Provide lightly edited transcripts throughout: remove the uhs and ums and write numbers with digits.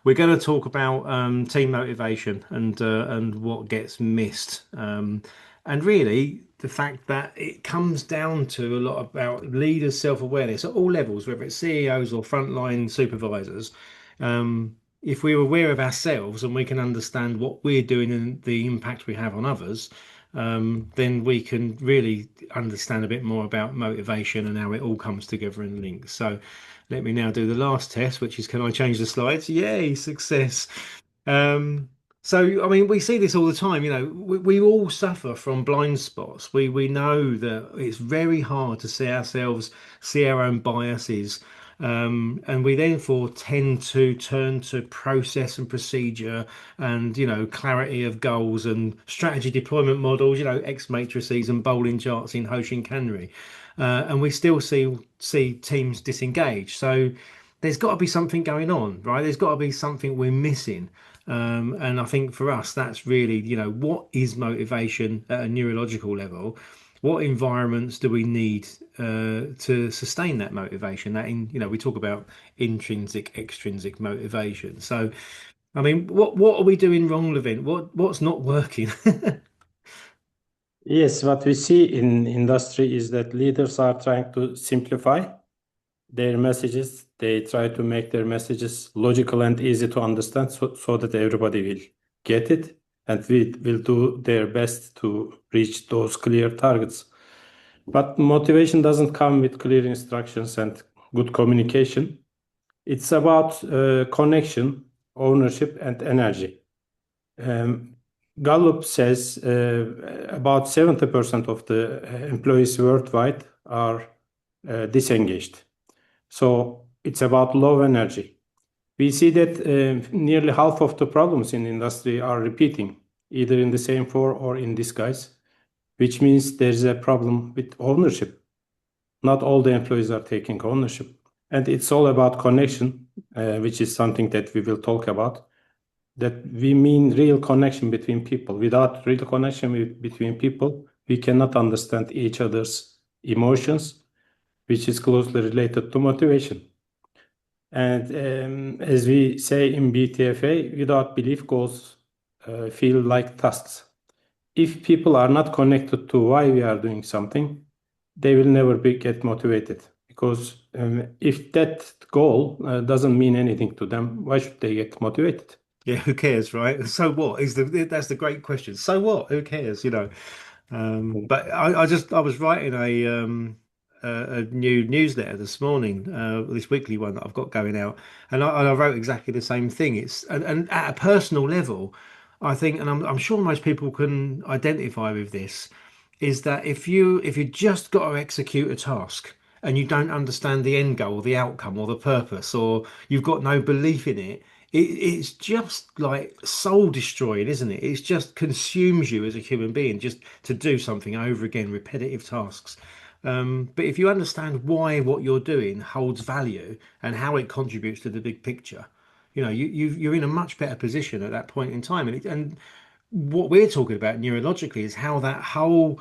we're going to talk about team motivation and what gets missed, and really the fact that it comes down to a lot about leaders' self-awareness at all levels, whether it's CEOs or frontline supervisors. If we're aware of ourselves and we can understand what we're doing and the impact we have on others, then we can really understand a bit more about motivation and how it all comes together and links. So let me now do the last test, which is, can I change the slides? Yay, success. Um, so, I mean, we see this all the time. We all suffer from blind spots. We know that it's very hard to see ourselves, see our own biases, and we therefore tend to turn to process and procedure and, clarity of goals and strategy deployment models, X matrices and bowling charts in Hoshin Kanri. And we still see teams disengage. So there's got to be something going on, right? There's got to be something we're missing. And I think for us, that's really, what is motivation at a neurological level? What environments do we need to sustain that motivation? We talk about intrinsic, extrinsic motivation. So, I mean, what are we doing wrong, Levent? What's not working? Yes, what we see in industry is that leaders are trying to simplify their messages. They try to make their messages logical and easy to understand so that everybody will get it and we will do their best to reach those clear targets. But motivation doesn't come with clear instructions and good communication. It's about connection, ownership, and energy. Um, Gallup says about 70% of the employees worldwide are disengaged. So it's about low energy. We see that nearly half of the problems in industry are repeating, either in the same form or in disguise, which means there's a problem with ownership. Not all the employees are taking ownership. And it's all about connection, which is something that we will talk about. That we mean real connection between people. Without real connection between people, we cannot understand each other's emotions, which is closely related to motivation. And as we say in BTFA, without belief, goals feel like tasks. If people are not connected to why we are doing something, they will never get motivated. Because if that goal doesn't mean anything to them, why should they get motivated? Yeah, who cares, right? So what is that's the great question. So what? Who cares, But I was writing a new newsletter this morning, this weekly one that I've got going out, and I wrote exactly the same thing. And at a personal level, I think, and I'm sure most people can identify with this, is that if you just got to execute a task and you don't understand the end goal, the outcome, or the purpose, or you've got no belief in it, it's just like soul destroying, isn't it? It just consumes you as a human being just to do something over again, repetitive tasks. But if you understand why what you're doing holds value and how it contributes to the big picture, you're in a much better position at that point in time. And what we're talking about neurologically is how that whole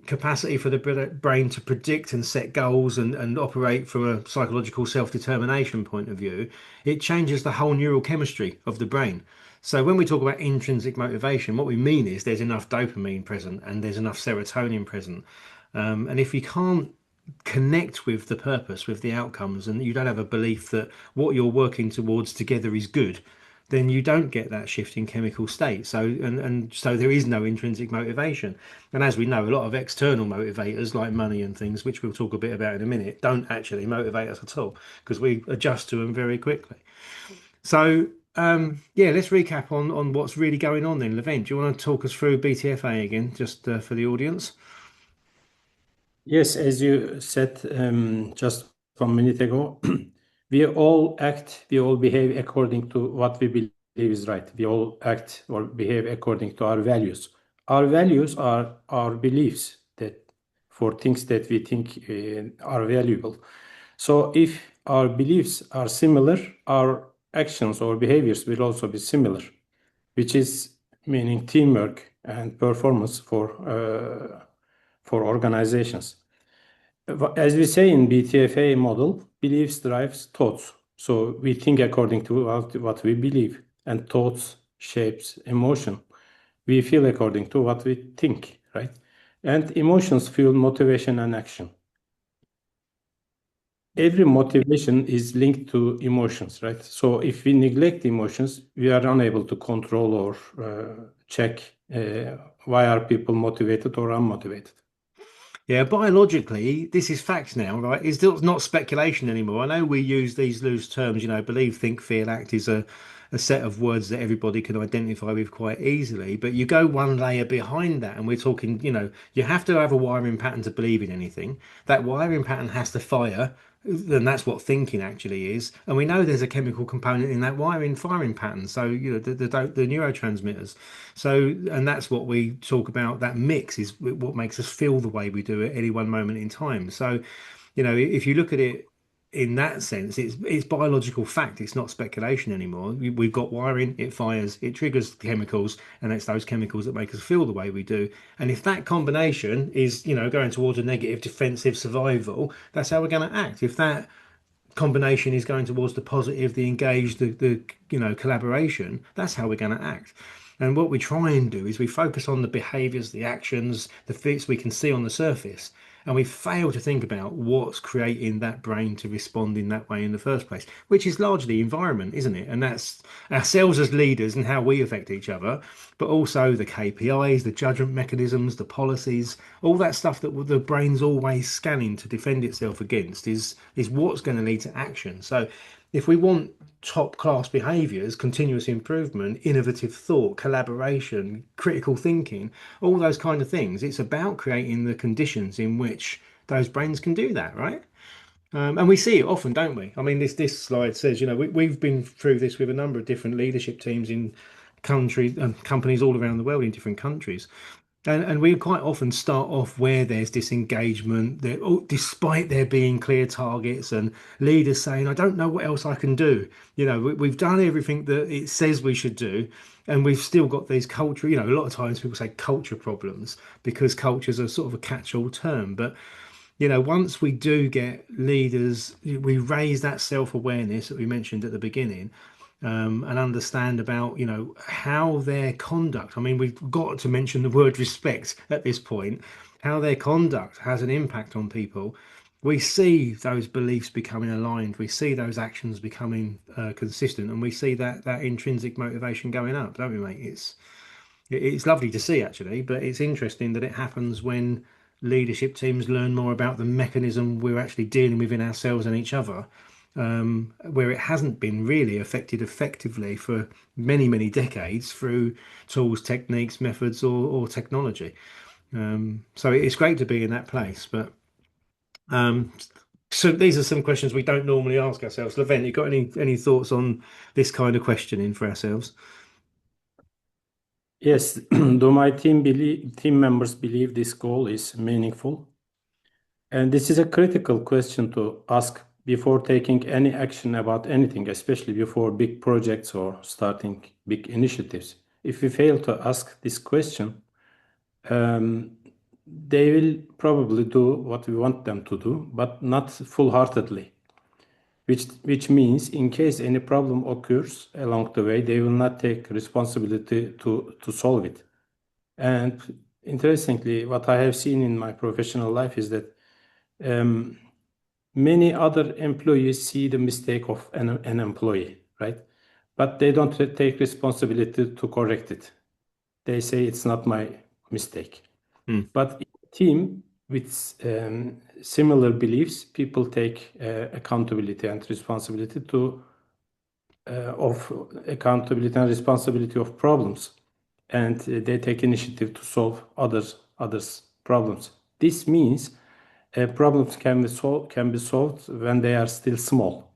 capacity for the brain to predict and set goals and operate from a psychological self-determination point of view, it changes the whole neural chemistry of the brain. So when we talk about intrinsic motivation, what we mean is there's enough dopamine present and there's enough serotonin present. And if you can't connect with the purpose, with the outcomes, and you don't have a belief that what you're working towards together is good, then you don't get that shift in chemical state. So there is no intrinsic motivation. And as we know, a lot of external motivators like money and things, which we'll talk a bit about in a minute, don't actually motivate us at all because we adjust to them very quickly. So yeah, let's recap on what's really going on then. Levent, do you want to talk us through BTFA again, just for the audience? Yes, as you said just 1 minute ago, we all behave according to what we believe is right. We all act or behave according to our values. Our values are our beliefs that for things that we think are valuable. So if our beliefs are similar, our actions or behaviors will also be similar, which is meaning teamwork and performance for organizations. As we say in BTFA model, beliefs drives thoughts. So we think according to what we believe, and thoughts shapes emotion. We feel according to what we think, right? And emotions fuel motivation and action. Every motivation is linked to emotions, right? So if we neglect emotions, we are unable to control or check why are people motivated or unmotivated. Yeah, biologically, this is facts now, right? It's still not speculation anymore. I know we use these loose terms, believe, think, feel, act is a set of words that everybody can identify with quite easily. But you go one layer behind that, and we're talking, you have to have a wiring pattern to believe in anything. That wiring pattern has to fire, and that's what thinking actually is. And we know there's a chemical component in that wiring firing pattern. So, the neurotransmitters. So, and that's what we talk about. That mix is what makes us feel the way we do at any one moment in time. So, if you look at it in that sense, it's biological fact. It's not speculation anymore. We've got wiring, it fires, it triggers chemicals, and it's those chemicals that make us feel the way we do. And if that combination is, going towards a negative defensive survival, that's how we're going to act. If that combination is going towards the positive, the engaged, the collaboration, that's how we're going to act. And what we try and do is we focus on the behaviors, the actions, the fits we can see on the surface, and we fail to think about what's creating that brain to respond in that way in the first place, which is largely environment, isn't it? And that's ourselves as leaders and how we affect each other, but also the KPIs, the judgment mechanisms, the policies, all that stuff that the brain's always scanning to defend itself against is what's going to lead to action. So if we want top class behaviors, continuous improvement, innovative thought, collaboration, critical thinking, all those kind of things, it's about creating the conditions in which those brains can do that, right? And we see it often, don't we? I mean, this slide says, we've been through this with a number of different leadership teams in countries and companies all around the world in different countries. And we quite often start off where there's disengagement, despite there being clear targets and leaders saying, I don't know what else I can do. We've done everything that it says we should do, and we've still got these culture, a lot of times people say culture problems because cultures are sort of a catch-all term. But once we do get leaders, we raise that self-awareness that we mentioned at the beginning, and understand about, how their conduct, I mean, we've got to mention the word respect at this point, how their conduct has an impact on people. We see those beliefs becoming aligned, we see those actions becoming consistent, and we see that intrinsic motivation going up, don't we, mate? It's lovely to see actually, but it's interesting that it happens when leadership teams learn more about the mechanism we're actually dealing with in ourselves and each other, where it hasn't been really affected effectively for many, many decades through tools, techniques, methods, or technology. So it's great to be in that place. But um, so these are some questions we don't normally ask ourselves. Levent, you got any thoughts on this kind of questioning for ourselves? Yes, do my team members believe this goal is meaningful? And this is a critical question to ask before taking any action about anything, especially before big projects or starting big initiatives. If we fail to ask this question, um, they will probably do what we want them to do, but not full-heartedly. Which means in case any problem occurs along the way, they will not take responsibility to solve it. And interestingly, what I have seen in my professional life is that um, many other employees see the mistake of an employee, right? But they don't take responsibility to correct it. They say it's not my mistake. Hmm. But in a team with similar beliefs, people take accountability and responsibility of accountability and responsibility of problems, and they take initiative to solve others problems. This means problems can be solved when they are still small.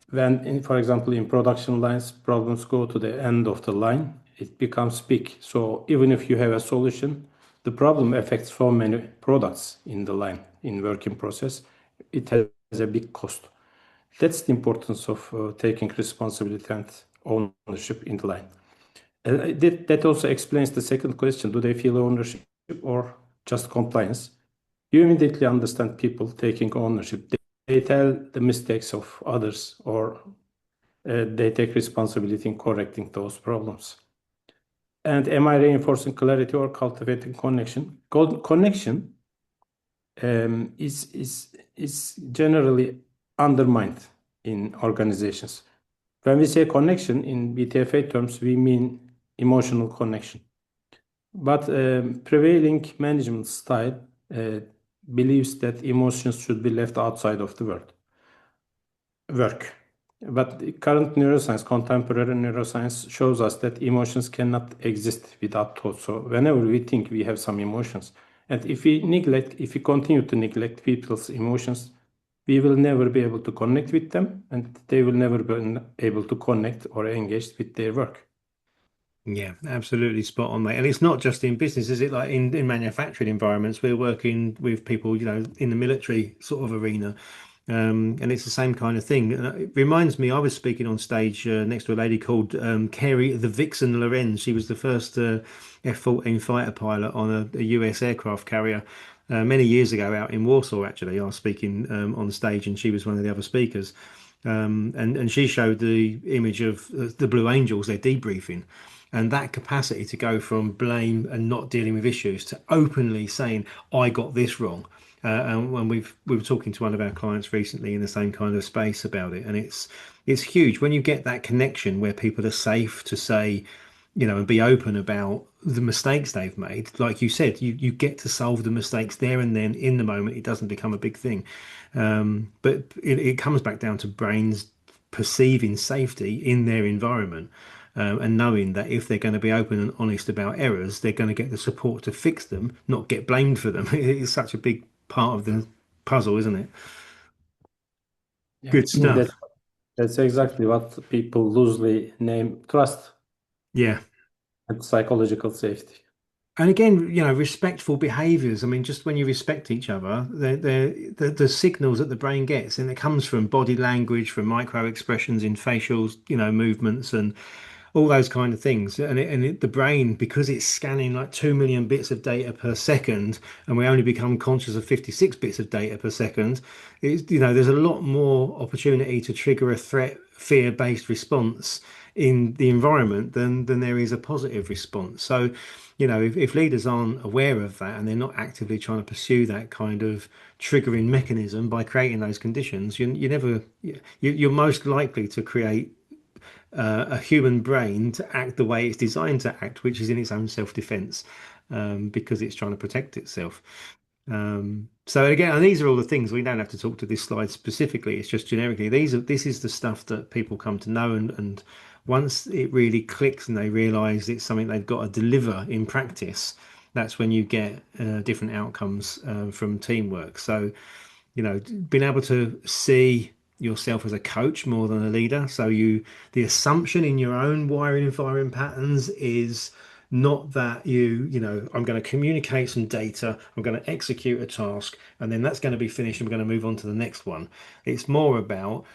When, for example, in production lines, problems go to the end of the line, it becomes big. So even if you have a solution, the problem affects so many products in the line, in working process. It has a big cost. That's the importance of taking responsibility and ownership in the line. That also explains the second question: do they feel ownership or just compliance? You immediately understand people taking ownership. They they tell the mistakes of others, or they take responsibility in correcting those problems. And am I reinforcing clarity or cultivating connection? Connection is generally undermined in organizations. When we say connection in BTFA terms, we mean emotional connection. But prevailing management style believes that emotions should be left outside of the work. But the current neuroscience, contemporary neuroscience, shows us that emotions cannot exist without thought. So whenever we think we have some emotions, and if we continue to neglect people's emotions, we will never be able to connect with them, and they will never be able to connect or engage with their work. Yeah, absolutely spot on, mate. And it's not just in business, is it? Like in manufacturing environments, we're working with people, in the military sort of arena. And it's the same kind of thing. And it reminds me, I was speaking on stage next to a lady called Carrie the Vixen Lorenz. She was the first F-14 fighter pilot on a US aircraft carrier many years ago out in Warsaw, actually. I was speaking on stage and she was one of the other speakers. And she showed the image of the Blue Angels, they're debriefing. And that capacity to go from blame and not dealing with issues to openly saying, I got this wrong. And when we were talking to one of our clients recently in the same kind of space about it, and it's huge when you get that connection where people are safe to say, and be open about the mistakes they've made. Like you said, you get to solve the mistakes there and then in the moment. It doesn't become a big thing. But it comes back down to brains perceiving safety in their environment. And knowing that if they're going to be open and honest about errors, they're going to get the support to fix them, not get blamed for them. It's such a big part of the puzzle, isn't it? Yeah, Good stuff. that's exactly what people loosely name trust Yeah. and psychological safety. And again, respectful behaviors. I mean, just when you respect each other, the signals that the brain gets, and it comes from body language, from micro expressions in facial, movements, and all those kind of things. The brain, because it's scanning like 2 million bits of data per second, and we only become conscious of 56 bits of data per second, there's a lot more opportunity to trigger a threat, fear-based response in the environment than there is a positive response. So, if leaders aren't aware of that and they're not actively trying to pursue that kind of triggering mechanism by creating those conditions, you're most likely to create a human brain to act the way it's designed to act, which is in its own self-defense, because it's trying to protect itself. So again, and these are all the things we don't have to talk to this slide specifically. It's just generically, this is the stuff that people come to know, and once it really clicks and they realize it's something they've got to deliver in practice, that's when you get different outcomes from teamwork. So, being able to see yourself as a coach more than a leader. So the assumption in your own wiring and firing patterns is not that I'm going to communicate some data, I'm going to execute a task, and then that's going to be finished, and we're going to move on to the next one. It's more about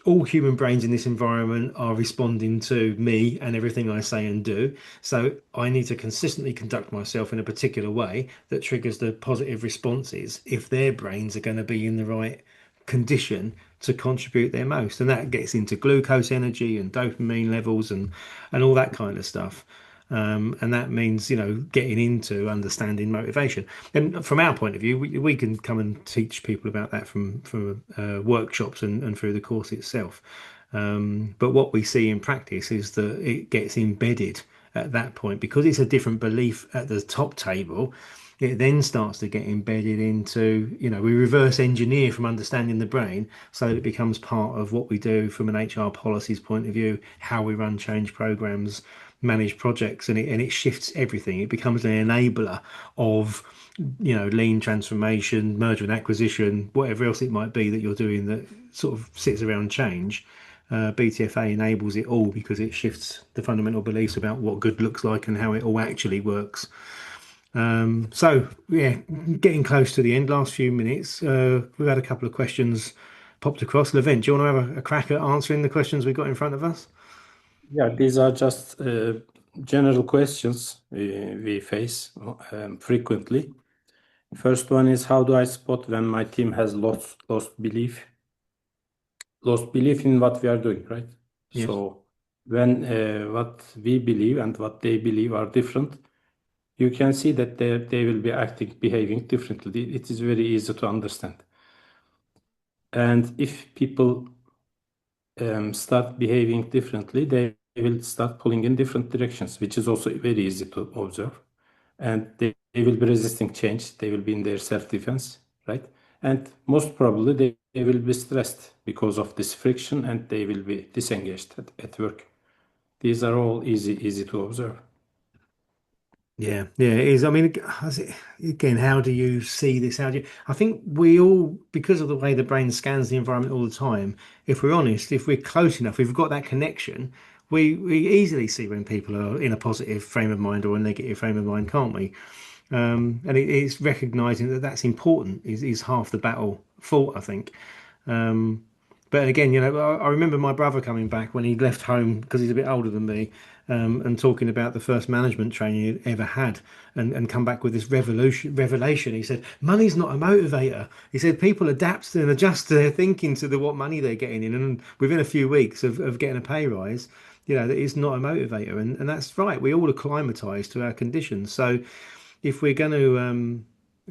all human brains in this environment are responding to me and everything I say and do. So I need to consistently conduct myself in a particular way that triggers the positive responses if their brains are going to be in the right condition to contribute their most. And that gets into glucose energy and dopamine levels and all that kind of stuff. And that means, getting into understanding motivation. And from our point of view, we can come and teach people about that from workshops and through the course itself. But what we see in practice is that it gets embedded at that point because it's a different belief at the top table. It then starts to get embedded into, we reverse engineer from understanding the brain so that it becomes part of what we do from an HR policies point of view, how we run change programs, manage projects, and it shifts everything. It becomes an enabler of, lean transformation, merger and acquisition, whatever else it might be that you're doing that sort of sits around change. BTFA enables it all because it shifts the fundamental beliefs about what good looks like and how it all actually works. So yeah, getting close to the end, last few minutes. We've had a couple of questions popped across. Levent, do you want to have a crack at answering the questions we've got in front of us? Yeah, these are just general questions we face frequently. First one is how do I spot when my team has lost belief in what we are doing, right? Yes. So when what we believe and what they believe are different, you can see that they will be acting, behaving differently. It is very easy to understand. And if people start behaving differently, they will start pulling in different directions, which is also very easy to observe. And they will be resisting change. They will be in their self-defense, right? And most probably they will be stressed because of this friction and they will be disengaged at work. These are all easy to observe. Yeah, yeah, it is. I mean, again, how do you see this? How do you? I think we all, because of the way the brain scans the environment all the time, if we're honest, if we're close enough, if we've got that connection, we easily see when people are in a positive frame of mind or a negative frame of mind, can't we? And it's recognizing that that's important is half the battle fought, I think. But again, I remember my brother coming back when he left home because he's a bit older than me, and talking about the first management training he'd ever had, and come back with this revelation. He said, "Money's not a motivator." He said, "People adapt and adjust their thinking to what money they're getting in, and within a few weeks of getting a pay rise, that it's not a motivator." And that's right. We all acclimatise to our conditions. So if we're going to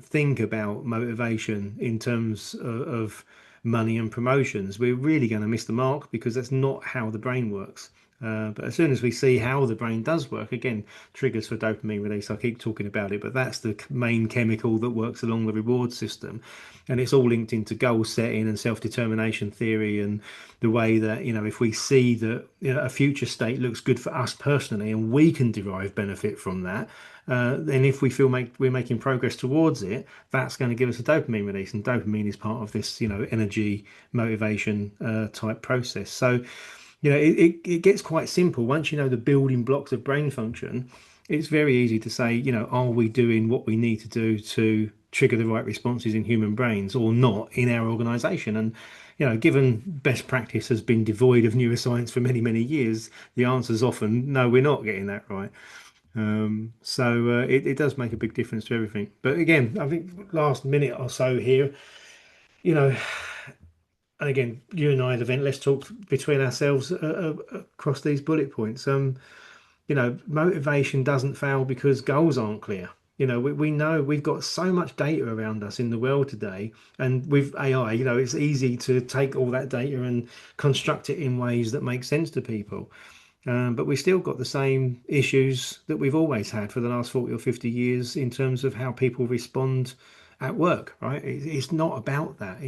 think about motivation in terms of money and promotions, we're really going to miss the mark because that's not how the brain works. But as soon as we see how the brain does work, again, triggers for dopamine release, I keep talking about it, but that's the main chemical that works along the reward system. And it's all linked into goal setting and self-determination theory and the way that, if we see that a future state looks good for us personally and we can derive benefit from that, then if we feel we're making progress towards it, that's going to give us a dopamine release, and dopamine is part of this, energy motivation type process. So, it gets quite simple once you know the building blocks of brain function. It's very easy to say, are we doing what we need to do to trigger the right responses in human brains or not in our organization? And given best practice has been devoid of neuroscience for many, many years, the answer is often no, we're not getting that right. So it does make a big difference to everything. But again, I think last minute or so here, you know, and again, you and I, Levent, let's talk between ourselves across these bullet points. Motivation doesn't fail because goals aren't clear. We know we've got so much data around us in the world today, and with AI, it's easy to take all that data and construct it in ways that make sense to people. But we still got the same issues that we've always had for the last 40 or 50 years in terms of how people respond at work, right? It's not about that.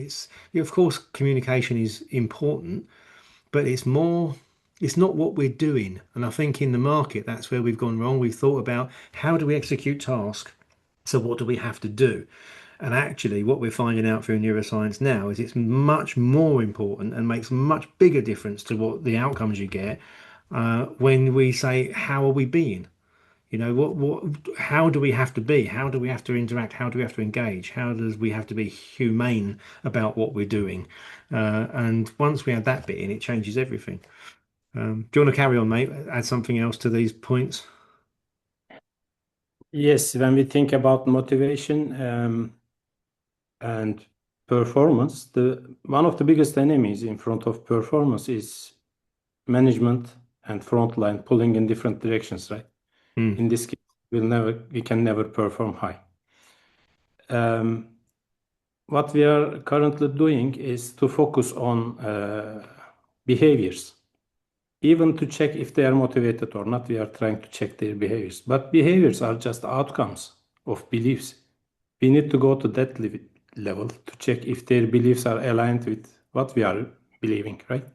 Of course, communication is important, but it's not what we're doing. And I think in the market, that's where we've gone wrong. We've thought about how do we execute tasks? So what do we have to do? And actually, what we're finding out through neuroscience now is it's much more important and makes much bigger difference to what the outcomes you get when we say, how are we being? How do we have to be? How do we have to interact? How do we have to engage? How does we have to be humane about what we're doing? And once we add that bit in, it changes everything. Do you want to carry on, mate? Add something else to these points? Yes, when we think about motivation and performance, the one of the biggest enemies in front of performance is management and frontline pulling in different directions, right? Mm, In this case, we can never perform high. What we are currently doing is to focus on behaviors. Even to check if they are motivated or not, we are trying to check their behaviors. But behaviors are just outcomes of beliefs. We need to go to that level to check if their beliefs are aligned with what we are believing, right?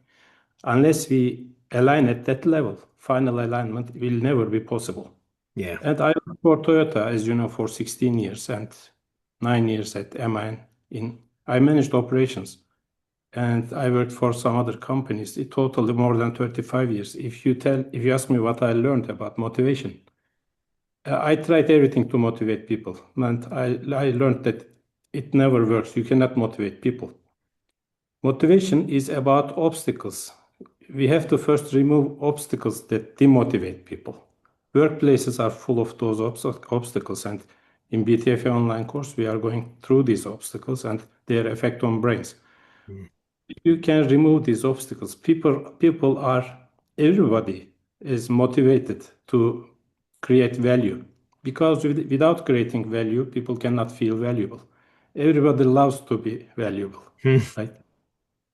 Unless we align at that level, final alignment will never be possible. yeah. And I worked for Toyota, as you know, for 16 years and 9 years at MAN. I managed operations and I worked for some other companies. It totally more than 35 years. If you ask me what I learned about motivation, I tried everything to motivate people, and I learned that it never works. You cannot motivate people. Motivation is about obstacles. We have to first remove obstacles that demotivate people. Workplaces are full of those obstacles, and In BTFA online course, we are going through these obstacles and their effect on brains. Mm. If you can remove these obstacles, everybody is motivated to create value because without creating value, people cannot feel valuable. Everybody loves to be valuable, right?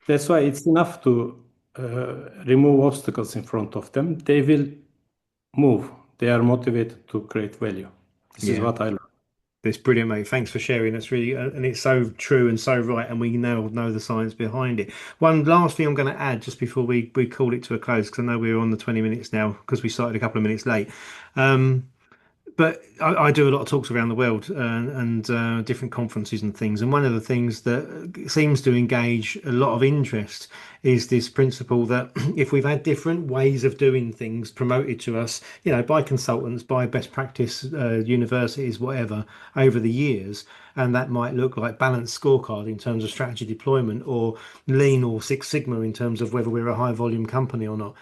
That's why it's enough to remove obstacles in front of them. They will move. They are motivated to create value. This is Yeah. what I learned. That's brilliant, mate. Thanks for sharing. That's really, and it's so true and so right, and we now know the science behind it. One last thing I'm going to add just before we call it to a close, because I know we're on the 20 minutes now because we started a couple of minutes late. Um, but I do a lot of talks around the world and different conferences and things. And one of the things that seems to engage a lot of interest is this principle that if we've had different ways of doing things promoted to us, by consultants, by best practice universities, whatever, over the years, and that might look like balanced scorecard in terms of strategy deployment or lean or Six Sigma in terms of whether we're a high volume company or not.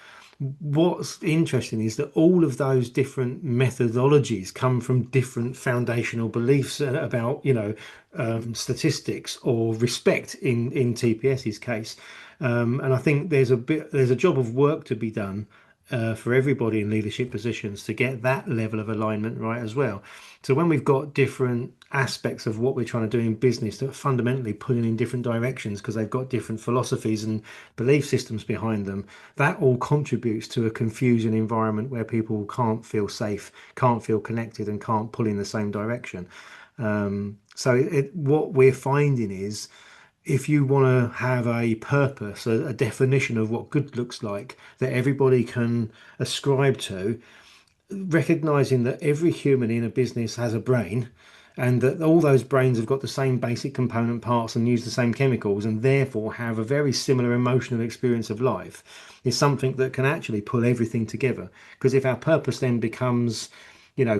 What's interesting is that all of those different methodologies come from different foundational beliefs about, statistics or respect in TPS's case. And I think there's a job of work to be done for everybody in leadership positions to get that level of alignment right as well. So when we've got different aspects of what we're trying to do in business that are fundamentally pulling in different directions because they've got different philosophies and belief systems behind them, that all contributes to a confusing environment where people can't feel safe, can't feel connected, and can't pull in the same direction. What we're finding is if you want to have a purpose, a definition of what good looks like that everybody can ascribe to, recognizing that every human in a business has a brain and that all those brains have got the same basic component parts and use the same chemicals and therefore have a very similar emotional experience of life is something that can actually pull everything together. Because if our purpose then becomes,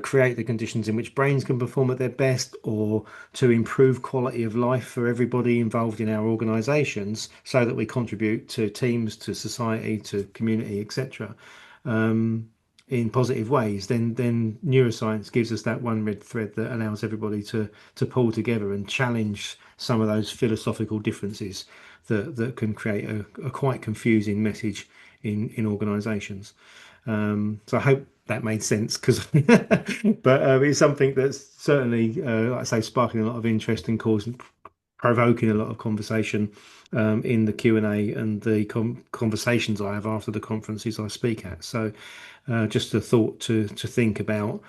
create the conditions in which brains can perform at their best or to improve quality of life for everybody involved in our organizations so that we contribute to teams, to society, to community, etc., in positive ways, then neuroscience gives us that one red thread that allows everybody to pull together and challenge some of those philosophical differences that can create a quite confusing message in organizations. So I hope that made sense because but it's something that's certainly like I say sparking a lot of interest and causing provoking a lot of conversation in the Q&A and the conversations I have after the conferences I speak at. So just a thought to think about,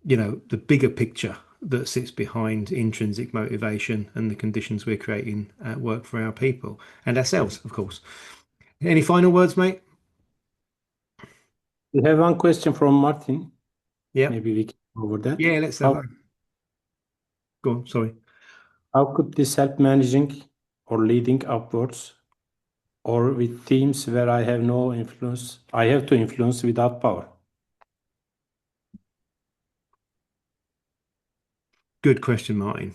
the bigger picture that sits behind intrinsic motivation and the conditions we're creating at work for our people and ourselves, of course. Any final words, mate? We have one question from Martin. Yep. Maybe we can go over that. Yeah, let's have that. Go on, sorry. How could this help managing or leading upwards or with teams where I have no influence? I have to influence without power. Good question, Martin.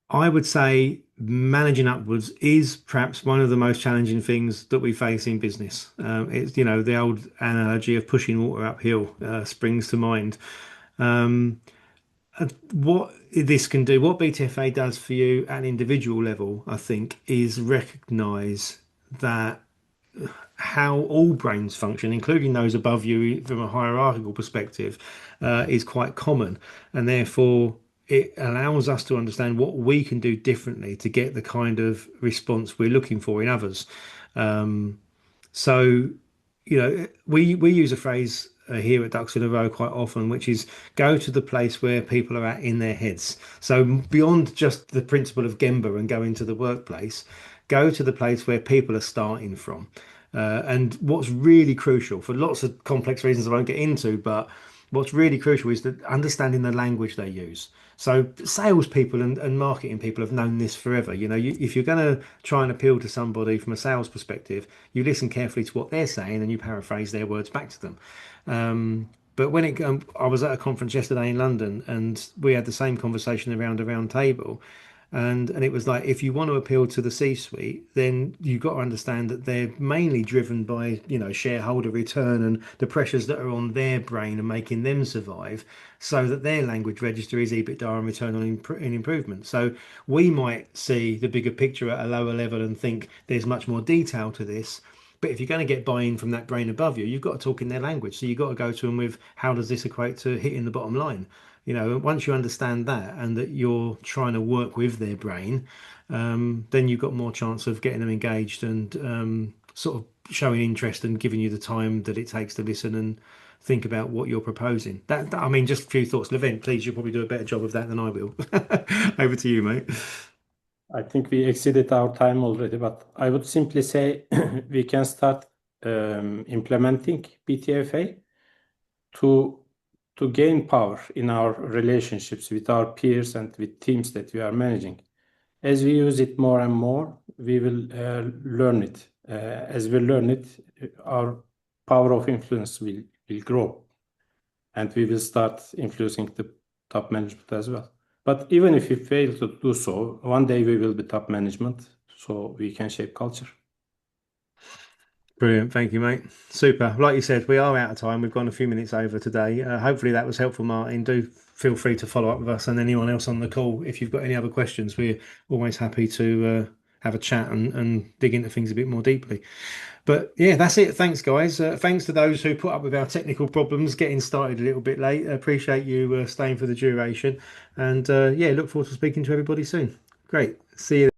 I would say managing upwards is perhaps one of the most challenging things that we face in business. It's, the old analogy of pushing water uphill springs to mind. What this can do, what BTFA does for you at an individual level, I think, is recognize that how all brains function, including those above you from a hierarchical perspective, is quite common. And therefore, it allows us to understand what we can do differently to get the kind of response we're looking for in others. So, we use a phrase here at Ducks in a Row quite often, which is go to the place where people are at in their heads. So beyond just the principle of Gemba and go into the workplace, go to the place where people are starting from. And what's really crucial for lots of complex reasons I won't get into, but what's really crucial is that understanding the language they use. So salespeople and marketing people have known this forever. If you're going to try and appeal to somebody from a sales perspective, you listen carefully to what they're saying and you paraphrase their words back to them. But I was at a conference yesterday in London and we had the same conversation around a round table. And it was like, if you want to appeal to the C-suite, then you've got to understand that they're mainly driven by, shareholder return and the pressures that are on their brain and making them survive, so that their language register is EBITDA and return on improvement. So we might see the bigger picture at a lower level and think there's much more detail to this. But if you're going to get buy-in from that brain above you, you've got to talk in their language. So you've got to go to them with, how does this equate to hitting the bottom line? Once you understand that and that you're trying to work with their brain, then you've got more chance of getting them engaged and sort of showing interest and giving you the time that it takes to listen and think about what you're proposing. I mean, just a few thoughts. Levent, please, you'll probably do a better job of that than I will. Over to you, mate. I think we exceeded our time already, but I would simply say we can start implementing BTFA to gain power in our relationships with our peers and with teams that we are managing. As we use it more and more, we will learn it. As we learn it, our power of influence will grow, and we will start influencing the top management as well. But even if we fail to do so, one day we will be top management, so we can shape culture. Brilliant. Thank you, mate. Super. Like you said, we are out of time. We've gone a few minutes over today. Hopefully that was helpful, Martin. Do feel free to follow up with us and anyone else on the call. If you've got any other questions, we're always happy to have a chat and dig into things a bit more deeply. But yeah, that's it. Thanks, guys. Thanks to those who put up with our technical problems, getting started a little bit late. Appreciate you staying for the duration. And yeah, look forward to speaking to everybody soon. Great. See you.